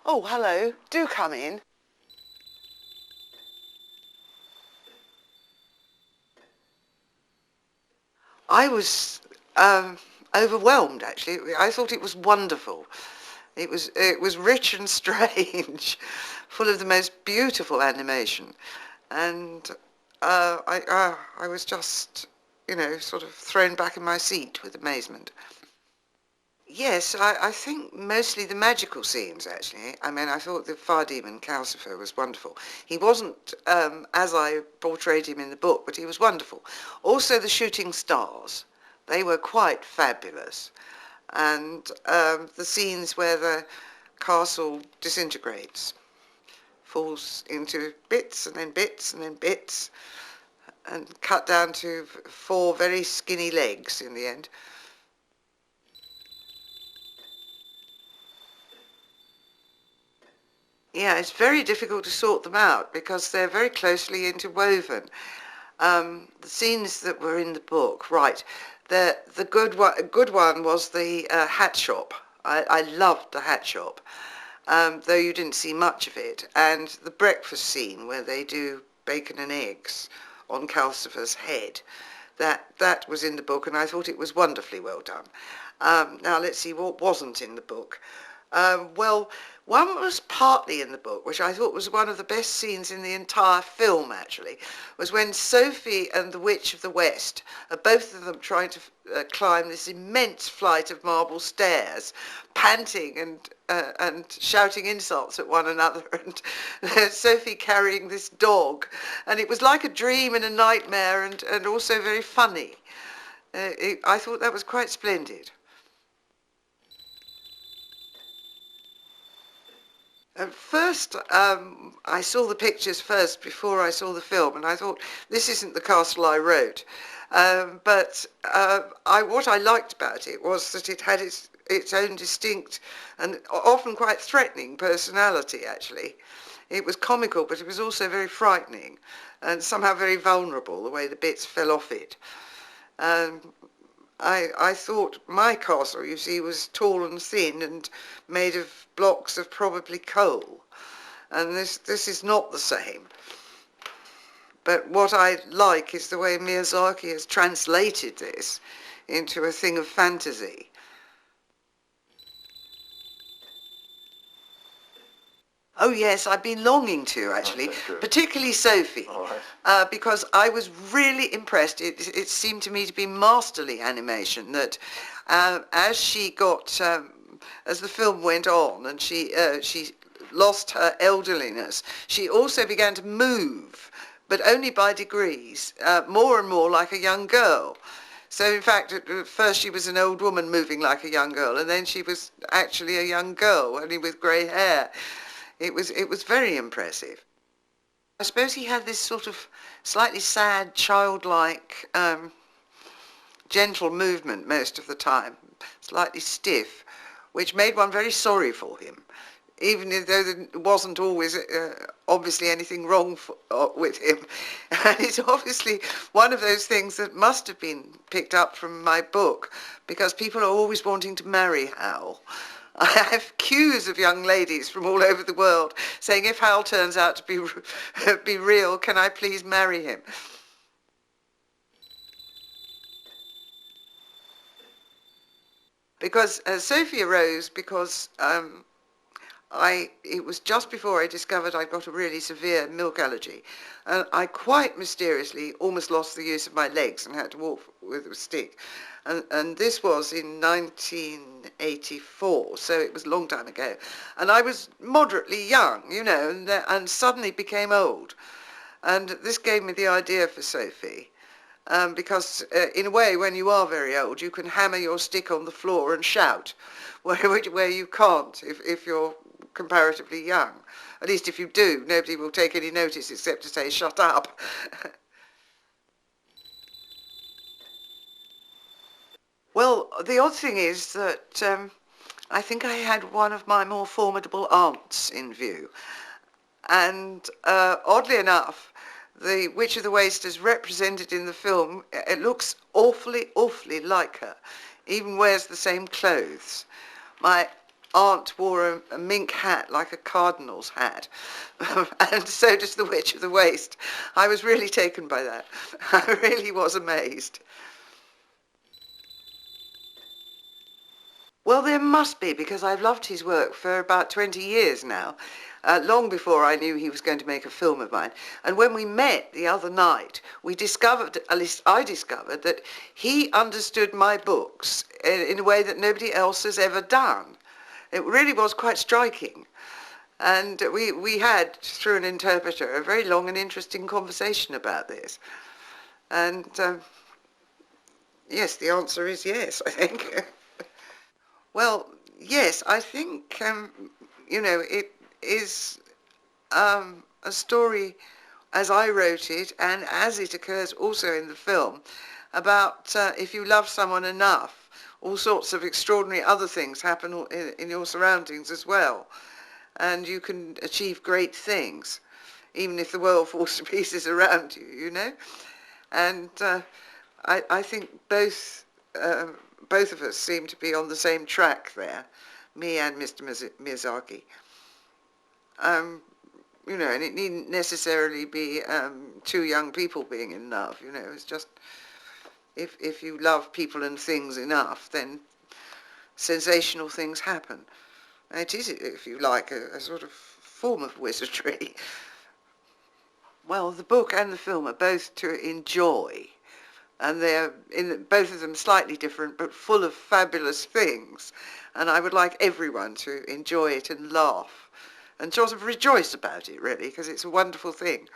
Oh, hello. Do come in. I was overwhelmed, actually. I thought it was wonderful. It was rich and strange, full of the most beautiful animation, and I was just, sort of thrown back in my seat with amazement. Yes, I think mostly the magical scenes, actually. I mean, I thought the fire demon Calcifer was wonderful. He wasn't as I portrayed him in the book, but he was wonderful. Also, the shooting stars, they were quite fabulous. And the scenes where the castle disintegrates, falls into bits and then bits and then bits, and cut down to four very skinny legs in the end. Yeah, it's very difficult to sort them out because they're very closely interwoven. The scenes that were in the book, right? The good one was the hat shop. I loved the hat shop, though you didn't see much of it. And the breakfast scene where they do bacon and eggs on Calcifer's head, that was in the book, and I thought it was wonderfully well done. Now let's see what wasn't in the book. Well, one was partly in the book, which I thought was one of the best scenes in the entire film, actually, was when Sophie and the Witch of the West are both of them trying to climb this immense flight of marble stairs, panting and shouting insults at one another, and Sophie carrying this dog. And it was like a dream and a nightmare, and also very funny. I thought that was quite splendid. At first, I saw the pictures first before I saw the film, and I thought, this isn't the castle I wrote. What I liked about it was that it had its own distinct and often quite threatening personality, actually. It was comical, but it was also very frightening and somehow very vulnerable, the way the bits fell off it. I thought my castle, you see, was tall and thin and made of blocks of probably coal. And this is not the same. But what I like is the way Miyazaki has translated this into a thing of fantasy. Oh yes, I've been longing to, actually, particularly Sophie, because I was really impressed. It seemed to me to be masterly animation, that as she got, as the film went on and she lost her elderliness, she also began to move, but only by degrees, more and more like a young girl. So in fact, at first she was an old woman moving like a young girl, and then she was actually a young girl, only with grey hair. It was very impressive. I suppose he had this sort of slightly sad, childlike, gentle movement most of the time, slightly stiff, which made one very sorry for him, even though there wasn't always obviously anything wrong with him. And it's obviously one of those things that must have been picked up from my book, because people are always wanting to marry Howl. I have queues of young ladies from all over the world saying, if Howl turns out to be real, can I please marry him? Because Sophie arose because it was just before I discovered I'd got a really severe milk allergy. And I quite mysteriously almost lost the use of my legs and had to walk with a stick. And this was in 1984, so it was a long time ago. And I was moderately young, and suddenly became old. And this gave me the idea for Sophie. Because in a way, when you are very old, you can hammer your stick on the floor and shout, where you can't if you're comparatively young. At least if you do, nobody will take any notice except to say, shut up. Well, the odd thing is that I think I had one of my more formidable aunts in view. And oddly enough, the Witch of the Waste as represented in the film, it looks awfully, awfully like her, even wears the same clothes. My aunt wore a mink hat like a cardinal's hat, and so does the Witch of the Waste. I was really taken by that. I really was amazed. Well, there must be, because I've loved his work for about 20 years now, long before I knew he was going to make a film of mine. And when we met the other night, we discovered, at least I discovered, that he understood my books in a way that nobody else has ever done. It really was quite striking. And we had, through an interpreter, a very long and interesting conversation about this. And yes, the answer is yes, I think. Well, yes, I think, it is a story, as I wrote it, and as it occurs also in the film, about if you love someone enough, all sorts of extraordinary other things happen in your surroundings as well. And you can achieve great things, even if the world falls to pieces around you, you know. And I think both of us seem to be on the same track there, me and Mr. Miyazaki. And it needn't necessarily be two young people being in love, it's just, if you love people and things enough, then sensational things happen. And it is, if you like, a sort of form of wizardry. Well, the book and the film are both to enjoy. And they're, both of them slightly different, but full of fabulous things. And I would like everyone to enjoy it and laugh and sort of rejoice about it, really, because it's a wonderful thing.